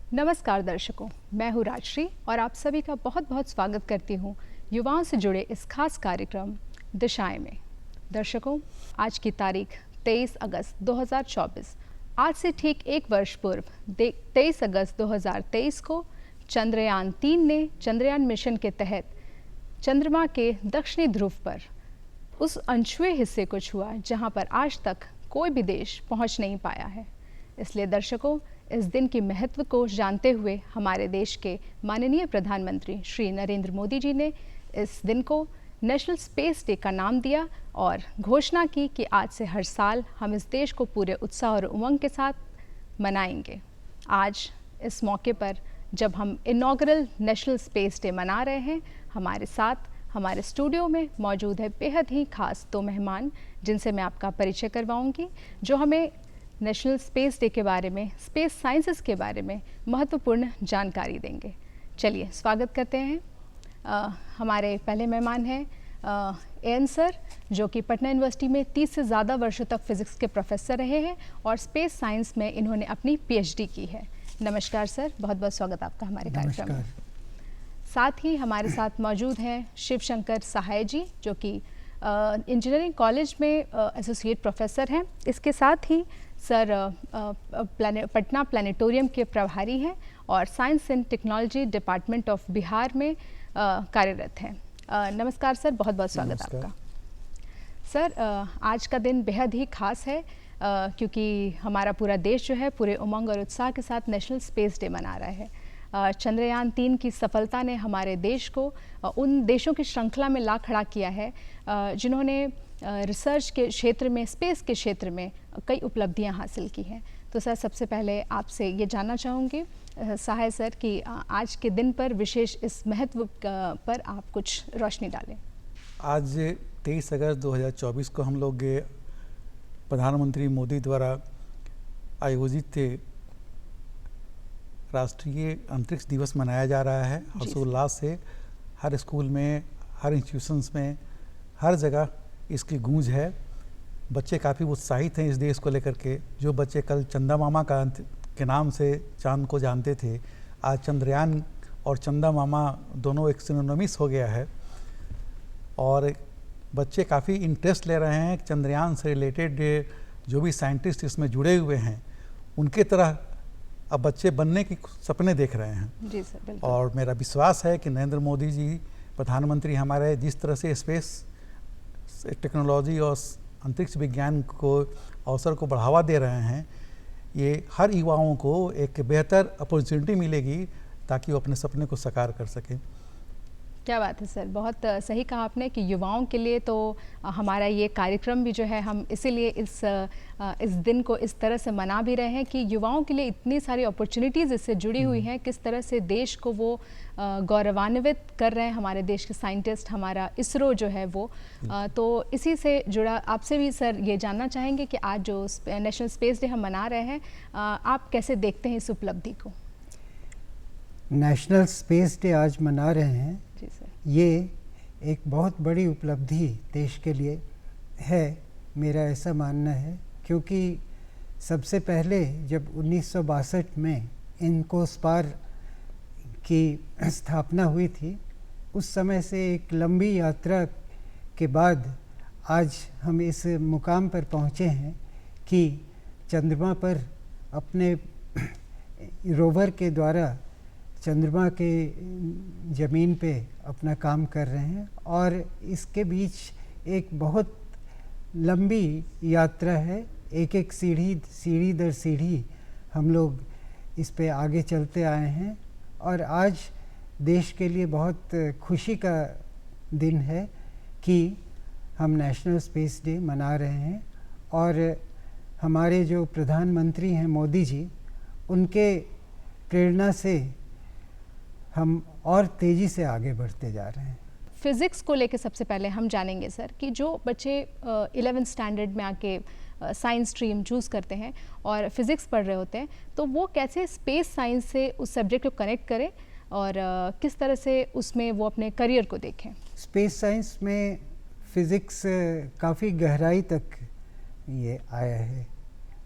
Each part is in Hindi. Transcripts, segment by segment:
नमस्कार दर्शकों, मैं हूँ राजश्री और आप सभी का बहुत बहुत स्वागत करती हूँ युवाओं से जुड़े इस खास कार्यक्रम दिशाएं में। दर्शकों, आज की तारीख 23 अगस्त 2024। आज से ठीक एक वर्ष पूर्व 23 अगस्त 2023 को चंद्रयान 3 ने चंद्रयान मिशन के तहत चंद्रमा के दक्षिणी ध्रुव पर उस अनछुए हिस्से को छुआ जहाँ पर आज तक कोई भी देश पहुँच नहीं पाया है। इसलिए दर्शकों, इस दिन की महत्व को जानते हुए हमारे देश के माननीय प्रधानमंत्री श्री नरेंद्र मोदी जी ने इस दिन को नेशनल स्पेस डे का नाम दिया और घोषणा की कि आज से हर साल हम इस देश को पूरे उत्साह और उमंग के साथ मनाएंगे। आज इस मौके पर जब हम इनॉग्रल नेशनल स्पेस डे मना रहे हैं, हमारे साथ हमारे स्टूडियो में मौजूद है बेहद ही खास दो मेहमान, जिनसे मैं आपका परिचय करवाऊंगी, जो हमें नेशनल स्पेस डे के बारे में, स्पेस साइंसेस के बारे में महत्वपूर्ण जानकारी देंगे। चलिए स्वागत करते हैं। हमारे पहले मेहमान हैं एन सर, जो कि पटना यूनिवर्सिटी में 30 से ज़्यादा वर्षों तक फिज़िक्स के प्रोफेसर रहे हैं और स्पेस साइंस में इन्होंने अपनी पीएचडी की है। नमस्कार सर, बहुत बहुत स्वागत आपका हमारे कार्यक्रम में। साथ ही हमारे साथ मौजूद हैं शिव शंकर सहाय जी, जो कि इंजीनियरिंग कॉलेज में एसोसिएट प्रोफेसर हैं। इसके साथ ही सर पटना प्लानिटोरियम के प्रभारी हैं और science and technology department of Bihar में कार्यरत हैं। नमस्कार सर, बहुत बहुत स्वागत आपका। सर, आज का दिन बेहद ही खास है क्योंकि हमारा पूरा देश जो है पूरे उमंग और उत्साह के साथ नेशनल स्पेस डे मना रहा है। चंद्रयान 3 की सफलता ने हमारे देश को उन देशों की श्रृंखला में ला खड़ा किया है जिन्होंने रिसर्च के क्षेत्र में, स्पेस के क्षेत्र में कई उपलब्धियां हासिल की हैं। तो सर, सबसे पहले आपसे ये जानना चाहूँगी सहाय सर कि आज के दिन पर विशेष इस महत्व पर आप कुछ रोशनी डालें। आज 23 अगस्त 2024 को हम लोग प्रधानमंत्री मोदी द्वारा आयोजित राष्ट्रीय अंतरिक्ष दिवस मनाया जा रहा है। हर्षोल्लास से हर स्कूल में, हर इंस्टीट्यूशंस में, हर जगह इसकी गूंज है। बच्चे काफ़ी उत्साहित हैं इस देश को लेकर के। जो बच्चे कल चंदा मामा के नाम से चांद को जानते थे, आज चंद्रयान और चंदा मामा दोनों एक सिनोनिमस हो गया है और बच्चे काफ़ी इंटरेस्ट ले रहे हैं। चंद्रयान से रिलेटेड जो भी साइंटिस्ट इसमें जुड़े हुए हैं, उनके तरह अब बच्चे बनने के सपने देख रहे हैं। जी सर, बिल्कुल। और मेरा विश्वास है कि नरेंद्र मोदी जी प्रधानमंत्री हमारे जिस तरह से स्पेस टेक्नोलॉजी और अंतरिक्ष विज्ञान को अवसर को बढ़ावा दे रहे हैं, ये हर युवाओं को एक बेहतर अपॉर्चुनिटी मिलेगी ताकि वो अपने सपने को साकार कर सकें। क्या बात है सर, बहुत सही कहा आपने कि युवाओं के लिए तो हमारा ये कार्यक्रम भी जो है, हम इसीलिए इस दिन को इस तरह से मना भी रहे हैं कि युवाओं के लिए इतनी सारी अपॉर्चुनिटीज़ इससे जुड़ी हुई हैं। किस तरह से देश को वो गौरवान्वित कर रहे हैं, हमारे देश के साइंटिस्ट, हमारा इसरो जो है वो। तो इसी से जुड़ा आपसे भी सर ये जानना चाहेंगे कि आज जो नेशनल स्पेस डे हम मना रहे हैं, आप कैसे देखते हैं इस उपलब्धि को? नेशनल स्पेस डे आज मना रहे हैं, ये एक बहुत बड़ी उपलब्धि देश के लिए है, मेरा ऐसा मानना है। क्योंकि सबसे पहले जब 1962 में इनकोस्पार की स्थापना हुई थी, उस समय से एक लंबी यात्रा के बाद आज हम इस मुकाम पर पहुँचे हैं कि चंद्रमा पर अपने रोवर के द्वारा चंद्रमा के ज़मीन पे अपना काम कर रहे हैं। और इसके बीच एक बहुत लंबी यात्रा है, एक एक सीढ़ी दर सीढ़ी हम लोग इस पे आगे चलते आए हैं। और आज देश के लिए बहुत खुशी का दिन है कि हम नेशनल स्पेस डे मना रहे हैं। और हमारे जो प्रधानमंत्री हैं मोदी जी, उनके प्रेरणा से हम और तेज़ी से आगे बढ़ते जा रहे हैं। फिज़िक्स को लेकर सबसे पहले हम जानेंगे सर कि जो बच्चे 11th स्टैंडर्ड में आके साइंस स्ट्रीम चूज़ करते हैं और फिज़िक्स पढ़ रहे होते हैं, तो वो कैसे स्पेस साइंस से उस सब्जेक्ट को कनेक्ट करें और किस तरह से उसमें वो अपने करियर को देखें? स्पेस साइंस में फ़िज़िक्स काफ़ी गहराई तक ये आया है।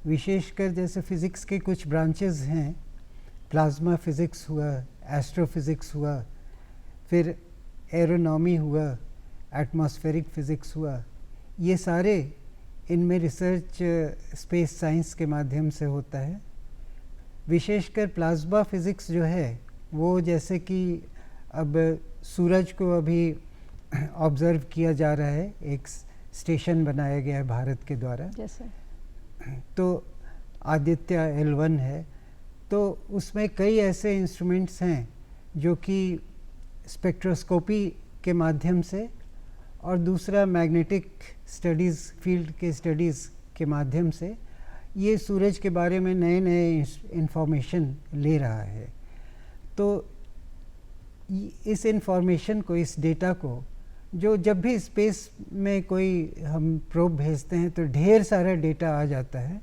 विशेषकर जैसे फ़िज़िक्स के कुछ ब्रांचेस हैं, प्लाज्मा फिज़िक्स हुआ, एस्ट्रोफिज़िक्स हुआ, फिर एरोनॉमी हुआ, एटमॉस्फेरिक फ़िज़िक्स हुआ, ये सारे इनमें रिसर्च स्पेस साइंस के माध्यम से होता है। विशेषकर प्लाज्मा फिज़िक्स जो है वो, जैसे कि अब सूरज को अभी ऑब्ज़र्व किया जा रहा है, एक स्टेशन बनाया गया है भारत के द्वारा, जैसे तो आदित्य L1 है, तो उसमें कई ऐसे इंस्ट्रूमेंट्स हैं जो कि स्पेक्ट्रोस्कोपी के माध्यम से और दूसरा मैग्नेटिक स्टडीज़, फील्ड के स्टडीज़ के माध्यम से ये सूरज के बारे में नए नए इंफॉर्मेशन ले रहा है। तो इस इंफॉर्मेशन को, इस डेटा को, जो जब भी स्पेस में कोई हम प्रोब भेजते हैं तो ढेर सारा डेटा आ जाता है,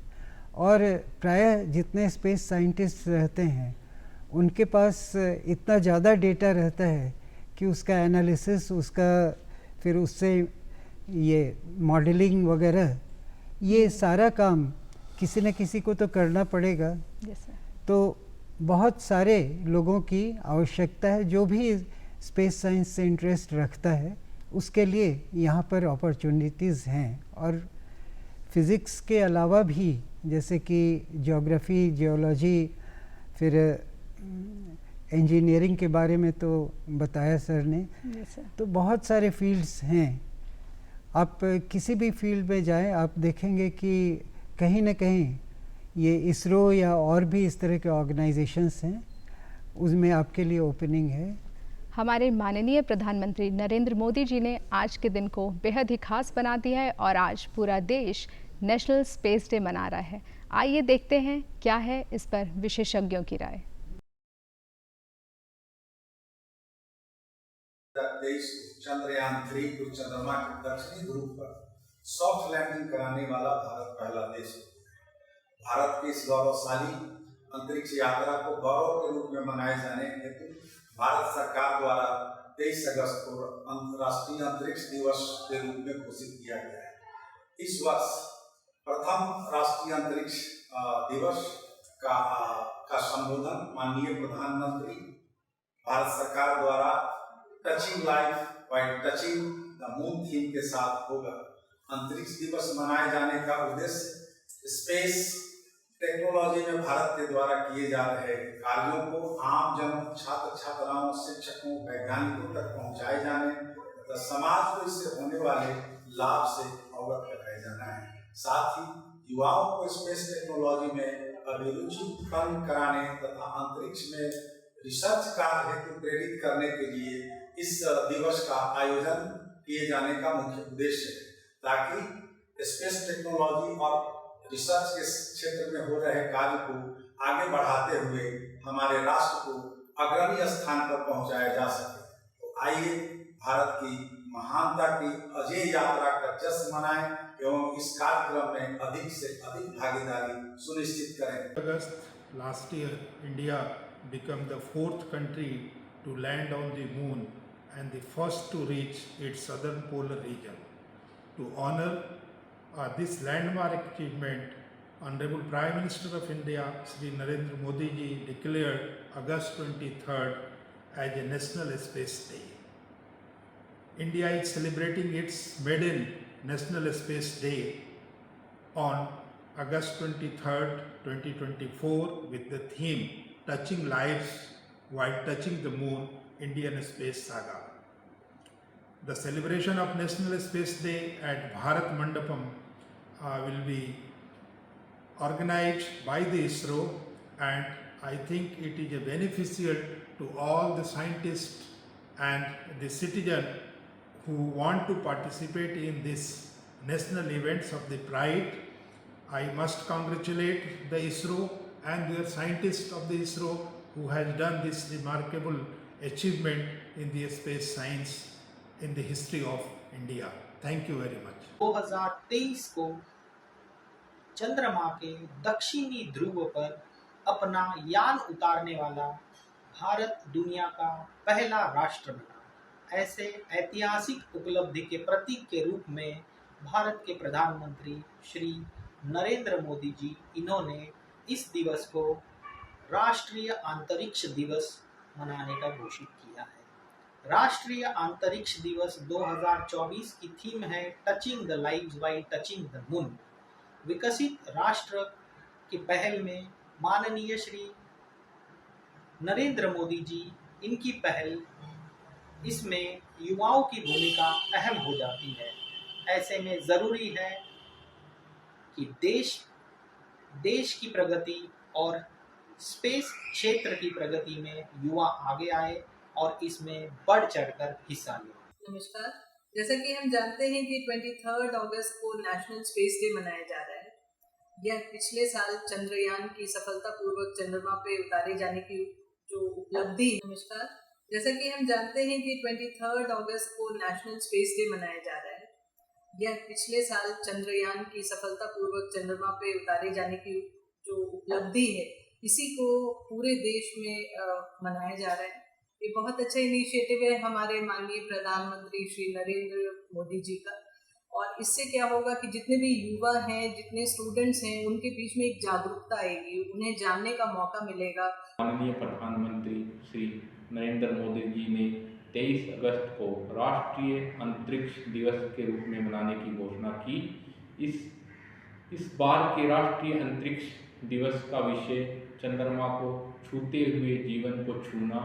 और प्रायः जितने स्पेस साइंटिस्ट रहते हैं उनके पास इतना ज़्यादा डेटा रहता है कि उसका एनालिसिस, उसका फिर उससे ये मॉडलिंग वगैरह, ये सारा काम किसी न किसी को तो करना पड़ेगा। तो बहुत सारे लोगों की आवश्यकता है, जो भी स्पेस साइंस से इंटरेस्ट रखता है उसके लिए यहाँ पर अपॉर्चुनिटीज़ हैं। और फिज़िक्स के अलावा भी, जैसे कि ज्योग्राफी, जियोलॉजी, फिर इंजीनियरिंग के बारे में तो बताया सर ने, तो बहुत सारे फील्ड्स हैं। आप किसी भी फील्ड में जाएं, आप देखेंगे कि कहीं ना कहीं ये इसरो या और भी इस तरह के ऑर्गेनाइजेशंस हैं, उसमें आपके लिए ओपनिंग है। हमारे माननीय प्रधानमंत्री नरेंद्र मोदी जी ने आज के दिन को बेहद ही खास बना दिया है और आज पूरा देश नेशनल स्पेस डे मना रहा है। आइए देखते हैं क्या है इस पर विशेषज्ञों की राय। देश चंद्रयान 3 को चंद्रमा के दक्षिणी ध्रुव पर सॉफ्ट लैंडिंग कराने वाला भारत पहला देश है। भारत की इस गौरवशाली अंतरिक्ष यात्रा को गौरव के रूप में मनाए जाने हेतु भारत सरकार द्वारा 23 अगस्त को अंतर्राष्ट्रीय अंतरिक्ष दिवस के रूप में घोषित किया गया है। इस वर्ष प्रथम राष्ट्रीय अंतरिक्ष दिवस का संबोधन माननीय प्रधानमंत्री भारत सरकार द्वारा touching life by touching the moon theme के साथ होगा। अंतरिक्ष दिवस मनाए जाने का उद्देश्य स्पेस टेक्नोलॉजी में भारत के द्वारा किए जा रहे कार्यों को आम जन, छात्र छात्राओं, शिक्षकों, वैज्ञानिकों तक पहुंचाए जाने तथा समाज को इससे होने वाले लाभ से अवगत कराया जाना है। साथ ही युवाओं को स्पेस टेक्नोलॉजी में अभिरुचि उत्पन्न कराने तथा अंतरिक्ष में रिसर्च कार्य हेतु प्रेरित करने के लिए इस दिवस का आयोजन किए जाने का मुख्य उद्देश्य है, ताकि स्पेस टेक्नोलॉजी और रिसर्च के क्षेत्र में हो रहे कार्य को आगे बढ़ाते हुए हमारे राष्ट्र को अग्रणी स्थान पर पहुंचाया जा सके। तो आइए भारत की महानता की अजय यात्रा का जश्न मनाएं एवं इस कार्यक्रम में अधिक से अधिक भागीदारी सुनिश्चित करें। August last year, India became the 4th country to land on the moon and the first to reach its southern polar region. To honor this landmark achievement, Honorable Prime Minister of India, Shri Narendra Modi ji, declared August 23rd as a National Space Day. India is celebrating its maiden National Space Day on August 23rd, 2024 with the theme Touching Lives While Touching the Moon, Indian Space Saga. The celebration of National Space Day at Bharat Mandapam will be organized by the ISRO, and I think it is beneficial to all the scientists and the citizens who want to participate in this national events of the pride. I must congratulate the ISRO and their scientists of the ISRO who has done this remarkable achievement in the space science in the history of India. Thank you very much. 2023 को चंद्रमा के दक्षिणी ध्रुव पर अपना यान उतारने वाला भारत दुनिया का पहला राष्ट्र बना। ऐसे ऐतिहासिक उपलब्धि के प्रतीक के रूप में भारत के प्रधानमंत्री श्री नरेंद्र मोदी जी, इन्होंने इस दिवस को राष्ट्रीय अंतरिक्ष दिवस मनाने का घोषित किया है। राष्ट्रीय अंतरिक्ष दिवस 2024 की थीम है touching the lives while touching the moon. विकसित राष्ट्र की पहल में माननीय श्री नरेंद्र मोदी जी, इनकी पहल, इसमें युवाओं की भूमिका अहम हो जाती है। ऐसे में जरूरी है कि देश की प्रगति और स्पेस क्षेत्र की प्रगति में युवा आगे आए और इसमें बढ़ चढ़कर हिस्सा लें। नमस्कार। जैसा कि हम जानते हैं कि 23 अगस्त को नेशनल स्पेस डे मनाया जा रहा है। यह पिछले साल चंद्रयान की सफलतापूर्वक चंद्रमा पे उतारे जाने की जो उपलब्धि। नमस्कार। जैसा कि हम जानते हैं कि 23 अगस्त को नेशनल स्पेस डे मनाया जा रहा है। यह पिछले साल चंद्रयान की सफलतापूर्वक चंद्रमा पे उतारे जाने की जो उपलब्धि है, इसी को पूरे देश में मनाया जा रहा है। ये बहुत अच्छा इनिशिएटिव है हमारे माननीय प्रधानमंत्री श्री नरेंद्र मोदी जी का। और इससे क्या होगा कि जितने भी युवा हैं, जितने स्टूडेंट्स हैं, उनके बीच में एक जागरूकता आएगी, उन्हें जानने का मौका मिलेगा। माननीय प्रधानमंत्री श्री नरेंद्र मोदी जी ने 23 अगस्त को राष्ट्रीय अंतरिक्ष दिवस के रूप में मनाने की घोषणा की। इस बार के राष्ट्रीय अंतरिक्ष दिवस का विषय चंद्रमा को छूते हुए जीवन को छूना,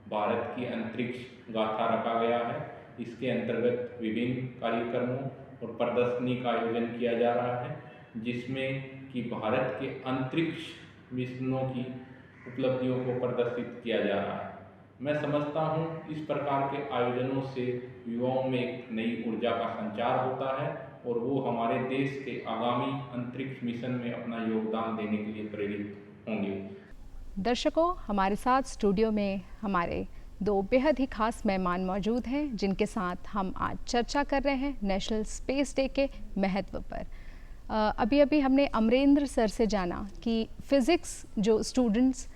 भारत की अंतरिक्ष गाथा रखा गया है। इसके अंतर्गत विभिन्न कार्यक्रमों और प्रदर्शनी का आयोजन किया जा रहा है, जिसमें कि भारत के अंतरिक्ष मिशनों की उपलब्धियों को प्रदर्शित किया जा रहा है। मैं समझता हूँ इस प्रकार के आयोजनों से युवाओं में एक नई ऊर्जा का संचार होता है और वो हमारे देश के आगामी अंतरिक्ष मिशन में अपना योगदान देने के लिए प्रेरित होंगे। दर्शकों, हमारे साथ स्टूडियो में हमारे दो बेहद ही खास मेहमान मौजूद हैं, जिनके साथ हम आज चर्चा कर रहे हैं नेशनल स्पेस डे के महत्व पर। अभी हमने अमरेंद्र सर से जाना कि फिज़िक्स जो स्टूडेंट्स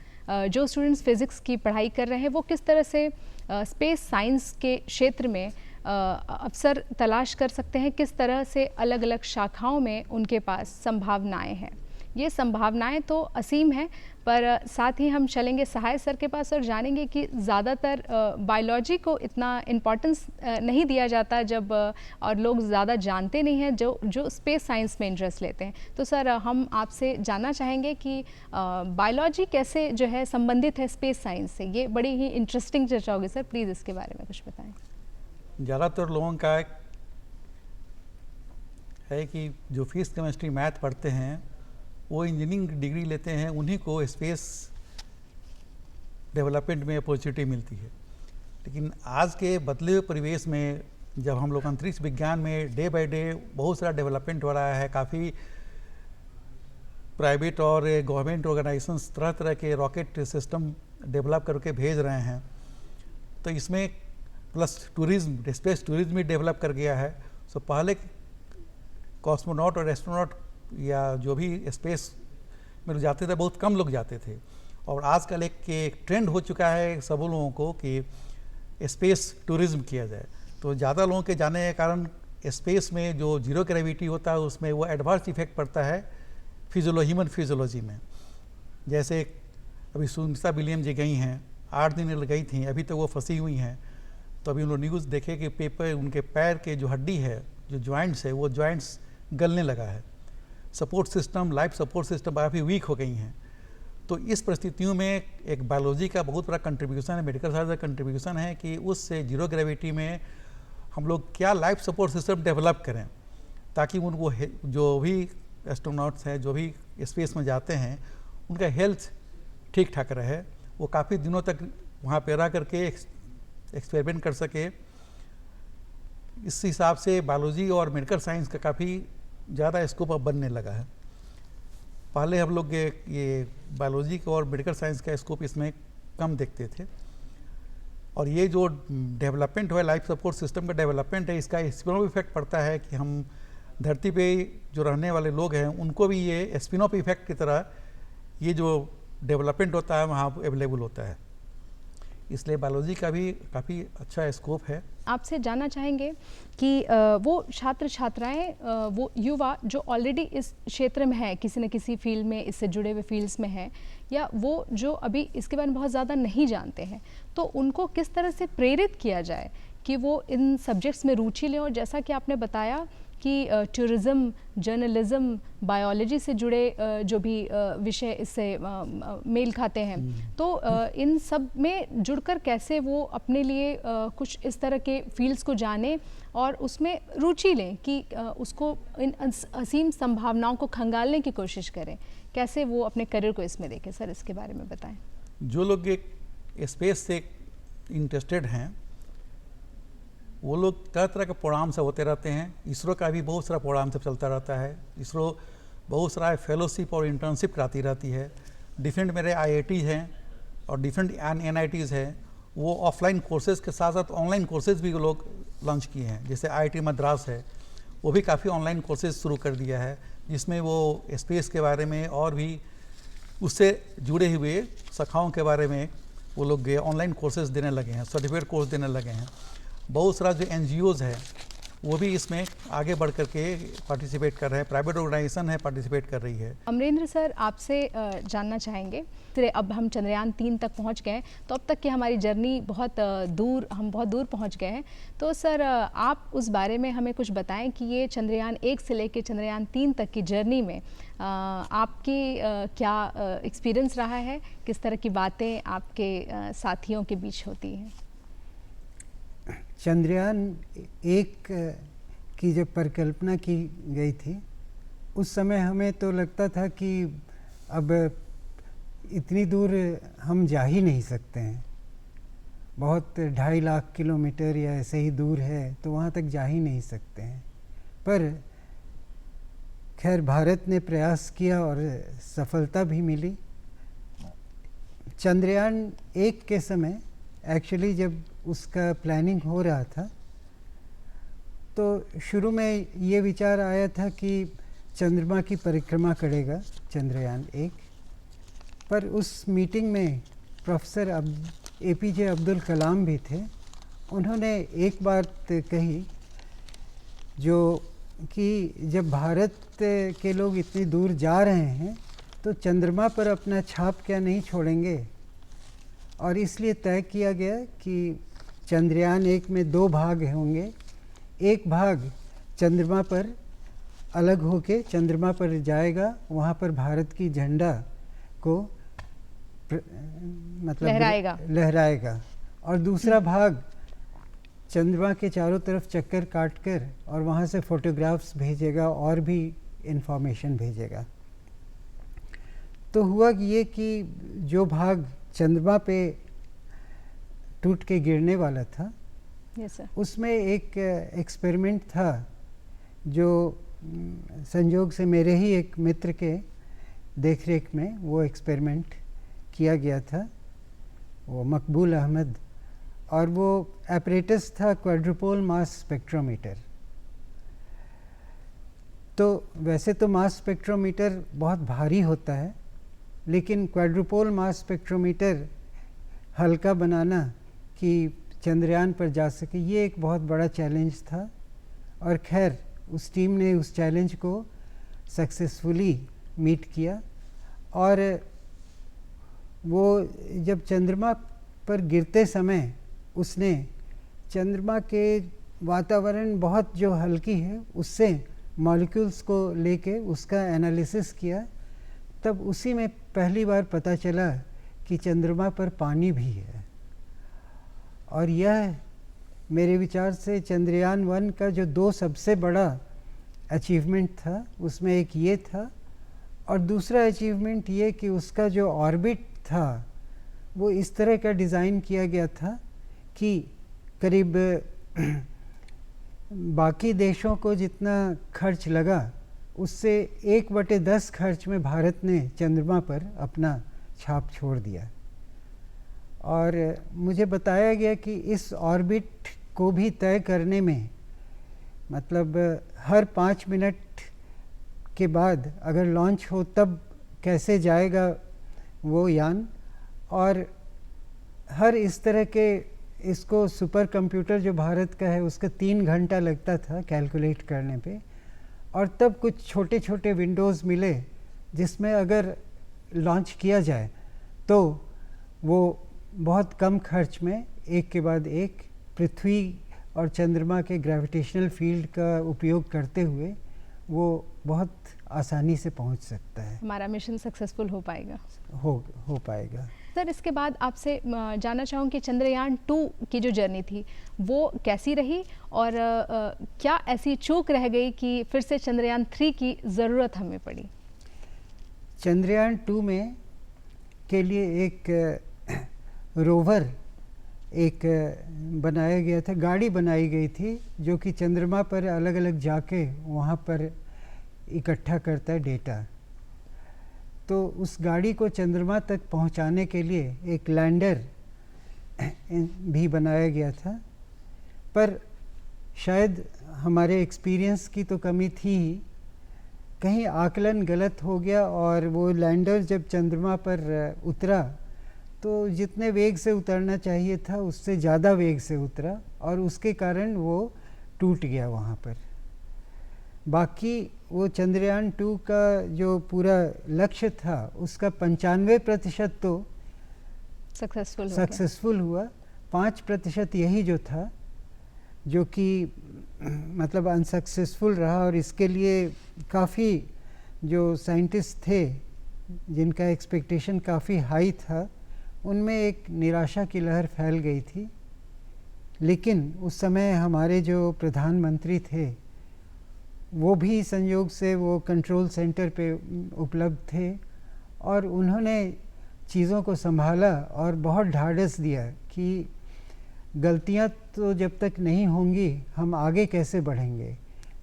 फिज़िक्स की पढ़ाई कर रहे हैं, वो किस तरह से स्पेस साइंस के क्षेत्र में अवसर तलाश कर सकते हैं, किस तरह से अलग अलग शाखाओं में उनके पास संभावनाएं हैं। ये संभावनाएं तो असीम हैं, पर साथ ही हम चलेंगे सहाय सर के पास और जानेंगे कि ज़्यादातर बायोलॉजी को इतना इम्पोर्टेंस नहीं दिया जाता जब और लोग ज़्यादा जानते नहीं हैं जो स्पेस साइंस में इंटरेस्ट लेते हैं। तो सर, हम आपसे जानना चाहेंगे कि बायोलॉजी कैसे जो है संबंधित है स्पेस साइंस से। ये बड़ी ही इंटरेस्टिंग चर्चा होगी सर, प्लीज़ इसके बारे में कुछ बताएँ। ज़्यादातर लोगों का है कि जो फिजिक्स केमिस्ट्री मैथ पढ़ते हैं वो इंजीनियरिंग डिग्री लेते हैं, उन्हीं को स्पेस डेवलपमेंट में अपॉर्चुनिटी मिलती है। लेकिन आज के बदले हुए परिवेश में जब हम लोग अंतरिक्ष विज्ञान में डे बाय डे बहुत सारा डेवलपमेंट हो रहा है, काफ़ी प्राइवेट और गवर्नमेंट ऑर्गेनाइजेशंस तरह तरह के रॉकेट सिस्टम डेवलप करके भेज रहे हैं, तो इसमें प्लस टूरिज्म, स्पेस टूरिज्म भी डेवलप कर गया है। सो पहले कॉस्मोनॉट और एस्ट्रोनॉट या जो भी स्पेस में जाते थे, बहुत कम लोग जाते थे, और आजकल एक ट्रेंड हो चुका है सब लोगों को कि स्पेस टूरिज्म किया जाए। तो ज़्यादा लोगों के जाने के कारण स्पेस में जो जीरो ग्रेविटी होता है उसमें वो एडवर्स इफेक्ट पड़ता है ह्यूमन फिजियोलॉजी में। जैसे अभी सुनीता विलियम जी गई हैं, 8 दिन गई थी, अभी तो वो फंसी हुई हैं। तो अभी उन्होंने न्यूज़ देखे कि पेपर उनके पैर के जो हड्डी है, जो जॉइंट्स है, वो जॉइंट्स गलने लगा है। Support system, life support system काफ़ी वीक हो गई हैं। तो इस परिस्थितियों में एक बायोलॉजी का बहुत बड़ा कंट्रीब्यूशन है, मेडिकल साइंस का कंट्रीब्यूशन है कि उससे जीरो ग्रेविटी में हम लोग क्या लाइफ सपोर्ट सिस्टम डेवलप करें, ताकि उनको जो भी एस्ट्रोनॉट्स हैं, जो भी स्पेस में जाते हैं, उनका हेल्थ ठीक ठाक रहे, वो काफ़ी दिनों तक वहाँ पे रह करके एक्सपेरिमेंट कर सके। इस हिसाब से बायोलॉजी और मेडिकल साइंस का काफ़ी ज़्यादा स्कोप अब बनने लगा है। पहले हम लोग ये बायोलॉजी का और मेडिकल साइंस का स्कोप इसमें कम देखते थे, और ये जो डेवलपमेंट हुआ, लाइफ सपोर्ट सिस्टम का डेवलपमेंट है, इसका स्पिन ऑफ इफेक्ट पड़ता है कि हम धरती पे जो रहने वाले लोग हैं उनको भी ये स्पिन ऑफ इफेक्ट की तरह ये जो डेवलपमेंट होता है वहाँ अवेलेबल होता है। इसलिए बायोलॉजी का भी काफ़ी अच्छा स्कोप है। आपसे जानना चाहेंगे कि वो छात्र छात्राएं, वो युवा जो ऑलरेडी इस क्षेत्र में है, किसी न किसी फील्ड में, इससे जुड़े हुए फील्ड्स में है, या वो जो अभी इसके बारे में बहुत ज़्यादा नहीं जानते हैं, तो उनको किस तरह से प्रेरित किया जाए कि वो इन सब्जेक्ट्स में रुचि लें? और जैसा कि आपने बताया कि टूरिज़्म, जर्नलिज़म, बायोलॉजी से जुड़े जो भी विषय इससे मेल खाते हैं, तो इन सब में जुड़कर कैसे वो अपने लिए कुछ इस तरह के फील्ड्स को जाने और उसमें रुचि लें कि उसको इन असीम संभावनाओं को खंगालने की कोशिश करें, कैसे वो अपने करियर को इसमें देखें? सर, इसके बारे में बताएं। जो लोग एक स्पेस से इंटरेस्टेड हैं, वो लोग तरह तरह के प्रोग्राम से होते रहते हैं। इसरो का भी बहुत सारा प्रोग्राम से चलता रहता है। इसरो बहुत सारा फेलोशिप और इंटर्नशिप कराती रहती है। डिफरेंट मेरे IIT हैं और डिफरेंट NITs हैं, वो ऑफलाइन कोर्सेज़ के साथ साथ ऑनलाइन कोर्सेज़ भी वो लोग लॉन्च किए हैं। जैसे IIT मद्रास है, वो भी काफ़ी ऑनलाइन कोर्सेज शुरू कर दिया है, जिसमें वो स्पेस के बारे में और भी उससे जुड़े हुए शाखाओं के बारे में वो लोग ऑनलाइन कोर्सेज देने लगे हैं, सर्टिफिकेट कोर्स देने लगे हैं। बहुत सारा जो NGOs है वो भी इसमें आगे बढ़ कर के पार्टिसिपेट कर रहे हैं, प्राइवेट ऑर्गेनाइजेशन है पार्टिसिपेट कर रही है। अमरेंद्र सर, आपसे जानना चाहेंगे, अब हम चंद्रयान 3 तक पहुंच गए, तो अब तक की हमारी जर्नी हम बहुत दूर पहुंच गए हैं। तो सर, आप उस बारे में हमें कुछ बताएं कि ये चंद्रयान 1 से लेकर चंद्रयान 3 तक की जर्नी में आपकी क्या एक्सपीरियंस रहा है, किस तरह की बातें आपके साथियों के बीच होती हैं? चंद्रयान 1 की जब परिकल्पना की गई थी, उस समय हमें तो लगता था कि अब इतनी दूर हम जा ही नहीं सकते हैं, बहुत 2.5 लाख किलोमीटर या ऐसे ही दूर है, तो वहाँ तक जा ही नहीं सकते हैं। पर खैर भारत ने प्रयास किया और सफलता भी मिली। चंद्रयान 1 के समय एक्चुअली जब उसका प्लानिंग हो रहा था, तो शुरू में ये विचार आया था कि चंद्रमा की परिक्रमा करेगा चंद्रयान 1, पर उस मीटिंग में प्रोफेसर APJ अब्दुल कलाम भी थे। उन्होंने एक बात कही जो कि जब भारत के लोग इतनी दूर जा रहे हैं तो चंद्रमा पर अपना छाप क्या नहीं छोड़ेंगे, और इसलिए तय किया गया कि चंद्रयान 1 में 2 भाग होंगे। एक भाग चंद्रमा पर अलग होके चंद्रमा पर जाएगा, वहाँ पर भारत की झंडा को मतलब लहराएगा, और दूसरा भाग चंद्रमा के चारों तरफ चक्कर काट कर और वहाँ से फोटोग्राफ्स भेजेगा और भी इंफॉर्मेशन भेजेगा। तो हुआ ये कि जो भाग चंद्रमा पे टूट के गिरने वाला था, उसमें एक एक्सपेरिमेंट था जो संयोग से मेरे ही एक मित्र के देखरेख में वो एक्सपेरिमेंट किया गया था, वो मकबूल अहमद, और वो एपरेटस था क्वाड्रुपोल मास स्पेक्ट्रोमीटर। तो वैसे तो मास स्पेक्ट्रोमीटर बहुत भारी होता है, लेकिन क्वाड्रुपोल मास स्पेक्ट्रोमीटर हल्का बनाना कि चंद्रयान पर जा सके, ये एक बहुत बड़ा चैलेंज था। और खैर उस टीम ने उस चैलेंज को सक्सेसफुली मीट किया, और वो जब चंद्रमा पर गिरते समय उसने चंद्रमा के वातावरण बहुत जो हल्की है उससे मॉलिक्यूल्स को लेके उसका एनालिसिस किया, तब उसी में पहली बार पता चला कि चंद्रमा पर पानी भी है। और यह मेरे विचार से चंद्रयान 1 का जो 2 सबसे बड़ा अचीवमेंट था, उसमें एक ये था, और दूसरा अचीवमेंट ये कि उसका जो ऑर्बिट था वो इस तरह का डिज़ाइन किया गया था कि करीब बाकी देशों को जितना खर्च लगा उससे 1/10 खर्च में भारत ने चंद्रमा पर अपना छाप छोड़ दिया। और मुझे बताया गया कि इस ऑर्बिट को भी तय करने में मतलब हर 5 मिनट के बाद अगर लॉन्च हो तब कैसे जाएगा वो यान, और हर इस तरह के इसको सुपर कंप्यूटर जो भारत का है उसका 3 घंटा लगता था कैलकुलेट करने पे, और तब कुछ छोटे छोटे विंडोज़ मिले जिसमें अगर लॉन्च किया जाए तो वो बहुत कम खर्च में एक के बाद एक पृथ्वी और चंद्रमा के ग्रेविटेशनल फील्ड का उपयोग करते हुए वो बहुत आसानी से पहुंच सकता है। हमारा मिशन सक्सेसफुल हो पाएगा। हो पाएगा। सर, इसके बाद आपसे जानना चाहूँ कि चंद्रयान 2 की जो जर्नी थी वो कैसी रही, और क्या ऐसी चूक रह गई कि फिर से चंद्रयान 3 की ज़रूरत हमें पड़ी? चंद्रयान 2 में के लिए एक रोवर बनाया गया था, गाड़ी बनाई गई थी जो कि चंद्रमा पर अलग अलग जाके वहाँ पर इकट्ठा करता है डेटा। तो उस गाड़ी को चंद्रमा तक पहुँचाने के लिए एक लैंडर भी बनाया गया था, पर शायद हमारे एक्सपीरियंस की तो कमी थी ही, कहीं आकलन गलत हो गया और वो लैंडर जब चंद्रमा पर उतरा तो जितने वेग से उतरना चाहिए था उससे ज़्यादा वेग से उतरा और उसके कारण वो टूट गया वहाँ पर। बाकी वो चंद्रयान 2 का जो पूरा लक्ष्य था उसका 95% तो सक्सेसफुल हुआ। 5% यही जो था जो कि मतलब अनसक्सेसफुल रहा, और इसके लिए काफ़ी जो साइंटिस्ट थे जिनका एक्सपेक्टेशन काफ़ी हाई था उनमें एक निराशा की लहर फैल गई थी। लेकिन उस समय हमारे जो प्रधानमंत्री थे वो भी संयोग से वो कंट्रोल सेंटर पे उपलब्ध थे और उन्होंने चीज़ों को संभाला और बहुत ढाढ़स दिया कि गलतियां तो जब तक नहीं होंगी हम आगे कैसे बढ़ेंगे,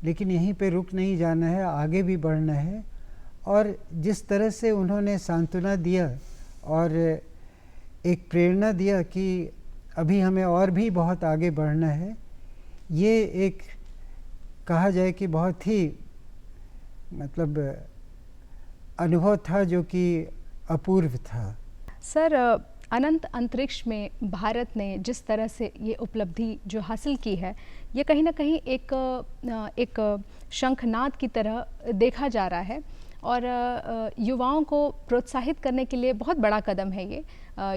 लेकिन यहीं पे रुक नहीं जाना है, आगे भी बढ़ना है। और जिस तरह से उन्होंने सांत्वना दिया और एक प्रेरणा दिया कि अभी हमें और भी बहुत आगे बढ़ना है, ये एक कहा जाए कि बहुत ही मतलब अनुभव था जो कि अपूर्व था। सर, अनंत अंतरिक्ष में भारत ने जिस तरह से ये उपलब्धि जो हासिल की है, ये कहीं ना कहीं एक शंखनाद की तरह देखा जा रहा है और युवाओं को प्रोत्साहित करने के लिए बहुत बड़ा कदम है ये।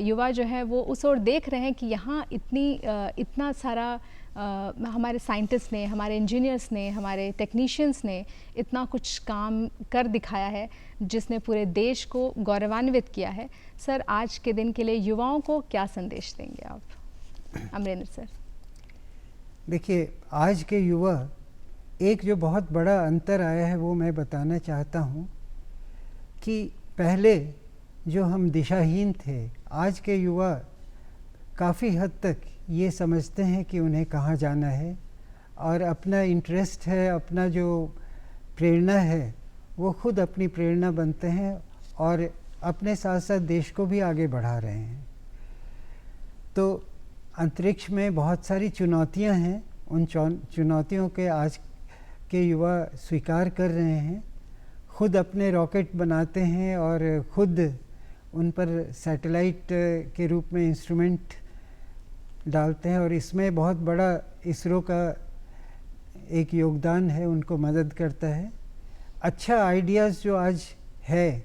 युवा जो है वो उस ओर देख रहे हैं कि यहाँ इतना सारा हमारे साइंटिस्ट ने, हमारे इंजीनियर्स ने, हमारे टेक्नीशियंस ने इतना कुछ काम कर दिखाया है जिसने पूरे देश को गौरवान्वित किया है। सर, आज के दिन के लिए युवाओं को क्या संदेश देंगे आप? अमरेंद्र सर। देखिए, आज के युवा, एक जो बहुत बड़ा अंतर आया है वो मैं बताना चाहता हूँ कि पहले जो हम दिशाहीन थे, आज के युवा काफ़ी हद तक ये समझते हैं कि उन्हें कहाँ जाना है और अपना इंटरेस्ट है, अपना जो प्रेरणा है वो खुद अपनी प्रेरणा बनते हैं और अपने साथ साथ देश को भी आगे बढ़ा रहे हैं। तो अंतरिक्ष में बहुत सारी चुनौतियां हैं, उन चुनौतियों के आज के युवा स्वीकार कर रहे हैं, खुद अपने रॉकेट बनाते हैं और खुद उन पर सैटेलाइट के रूप में इंस्ट्रूमेंट डालते हैं और इसमें बहुत बड़ा इसरो का एक योगदान है, उनको मदद करता है। अच्छा आइडियाज़ जो आज है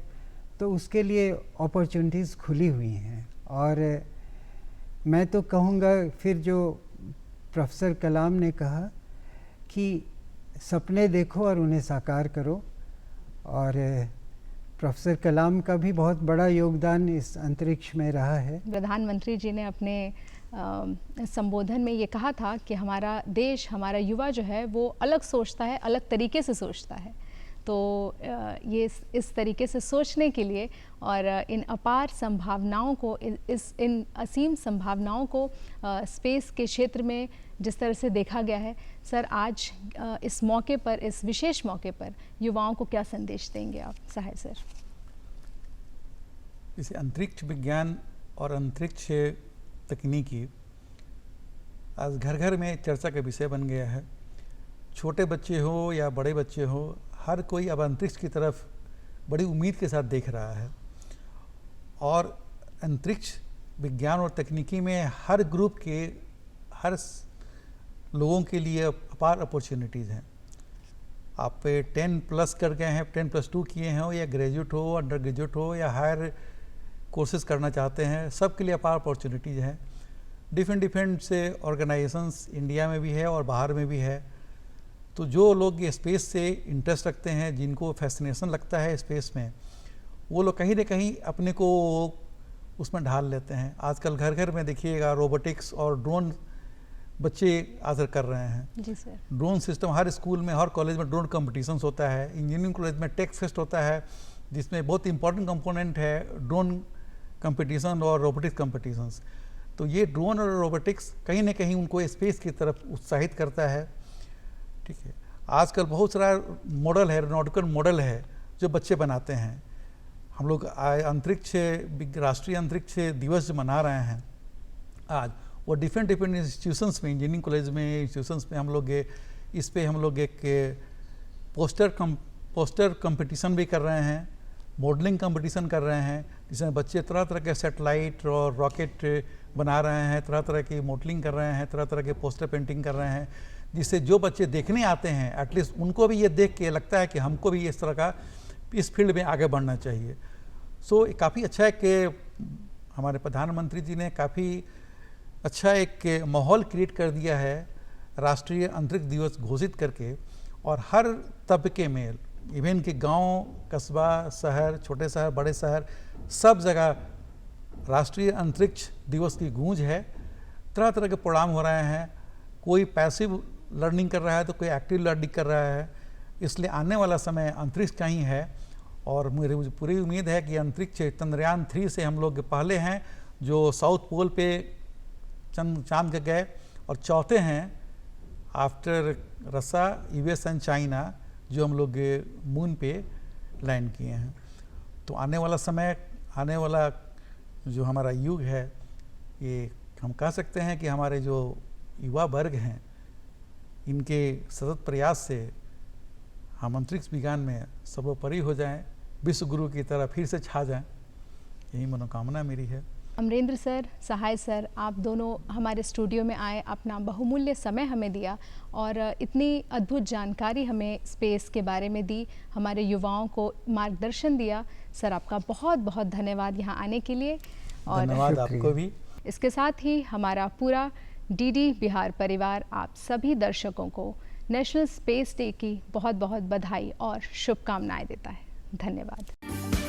तो उसके लिए अपॉर्चुनिटीज़ खुली हुई हैं और मैं तो कहूँगा फिर जो प्रोफेसर कलाम ने कहा कि सपने देखो और उन्हें साकार करो, और प्रोफेसर कलाम का भी बहुत बड़ा योगदान इस अंतरिक्ष में रहा है। प्रधानमंत्री जी ने अपने संबोधन में ये कहा था कि हमारा देश, हमारा युवा जो है वो अलग सोचता है, अलग तरीके से सोचता है। तो ये इस तरीके से सोचने के लिए और इन अपार संभावनाओं को, इन असीम संभावनाओं को स्पेस के क्षेत्र में जिस तरह से देखा गया है, सर आज इस मौके पर, इस विशेष मौके पर युवाओं को क्या संदेश देंगे आप, सहाय सर? जैसे अंतरिक्ष विज्ञान और अंतरिक्ष तकनीकी आज घर घर में चर्चा का विषय बन गया है। छोटे बच्चे हो या बड़े बच्चे हो, हर कोई अब अंतरिक्ष की तरफ बड़ी उम्मीद के साथ देख रहा है और अंतरिक्ष विज्ञान और तकनीकी में हर ग्रुप के हर लोगों के लिए अपार अपॉर्चुनिटीज़ हैं। आप 10+ कर गए हैं, 10+2 किए हैं, या ग्रेजुएट हो, अंडर ग्रेजुएट हो, या हायर कोर्सेज करना चाहते हैं, सब के लिए अपार अपॉर्चुनिटीज़ हैं। डिफरेंट से ऑर्गेनाइजेशंस इंडिया में भी है और बाहर में भी है। तो जो लोग ये स्पेस से इंटरेस्ट रखते हैं, जिनको फैसिनेशन लगता है स्पेस में, वो लोग कहीं ना कहीं अपने को उसमें ढाल लेते हैं। आजकल घर घर में देखिएगा रोबोटिक्स और ड्रोन बच्चे आदर कर रहे हैं। जी सर। ड्रोन सिस्टम हर स्कूल में, हर कॉलेज में ड्रोन कॉम्पिटिशन्स होता है। इंजीनियरिंग कॉलेज में टेक फेस्ट होता है, जिसमें बहुत इंपॉर्टेंट कंपोनेंट है ड्रोन कंपटीशन और रोबोटिक्स कंपटीशंस। तो ये ड्रोन और रोबोटिक्स कहीं ना कहीं उनको स्पेस की तरफ उत्साहित करता है। ठीक है, आजकल बहुत सारा मॉडल है, एरोनॉटिकल मॉडल है जो बच्चे बनाते हैं। हम लोग राष्ट्रीय अंतरिक्ष दिवस जो मना रहे हैं आज, वो डिफरेंट इंस्टीट्यूशंस में, इंजीनियरिंग कॉलेज में, इंस्टीट्यूशंस में हम लोग इस पे हम लोग एक पोस्टर कंपटीशन भी कर रहे हैं, मॉडलिंग कंपटीशन कर रहे हैं, जिसमें बच्चे तरह तरह के सैटेलाइट और रॉकेट बना रहे हैं, तरह तरह की मॉडलिंग कर रहे हैं, तरह तरह के पोस्टर पेंटिंग कर रहे हैं, जिससे जो बच्चे देखने आते हैं एटलीस्ट उनको भी ये देख के लगता है कि हमको भी इस तरह का इस फील्ड में आगे बढ़ना चाहिए। सो काफ़ी अच्छा है कि हमारे प्रधानमंत्री जी ने काफ़ी अच्छा एक माहौल क्रिएट कर दिया है राष्ट्रीय अंतरिक्ष दिवस घोषित करके, और हर तबके में, इवन कि गांव, कस्बा, शहर, छोटे शहर, बड़े शहर, सब जगह राष्ट्रीय अंतरिक्ष दिवस की गूंज है। तरह तरह के प्रोग्राम हो रहे हैं, कोई पैसिव लर्निंग कर रहा है तो कोई एक्टिव लर्निंग कर रहा है। इसलिए आने वाला समय अंतरिक्ष का ही है, और मुझे पूरी उम्मीद है कि अंतरिक्ष चंद्रयान 3 से हम लोग पहले हैं जो साउथ पोल पे चांद गए, और चौथे हैं आफ्टर रसा, यूएस एंड चाइना, जो हम लोग मून पे लैंड किए हैं। तो आने वाला समय, आने वाला जो हमारा युग है, ये हम कह सकते हैं कि हमारे जो युवा वर्ग हैं, इनके सतत प्रयास से हम अंतरिक्ष विज्ञान में सर्वोपरि हो जाएं, विश्व गुरु की तरह फिर से छा जाएं, यही मनोकामना मेरी है। अमरेंद्र सर, सहाय सर, आप दोनों हमारे स्टूडियो में आए, अपना बहुमूल्य समय हमें दिया और इतनी अद्भुत जानकारी हमें स्पेस के बारे में दी, हमारे युवाओं को मार्गदर्शन दिया। सर, आपका बहुत बहुत धन्यवाद यहाँ आने के लिए। और धन्यवाद आपको भी। इसके साथ ही हमारा पूरा डीडी बिहार परिवार आप सभी दर्शकों को नेशनल स्पेस डे की बहुत बहुत बधाई और शुभकामनाएं देता है। धन्यवाद।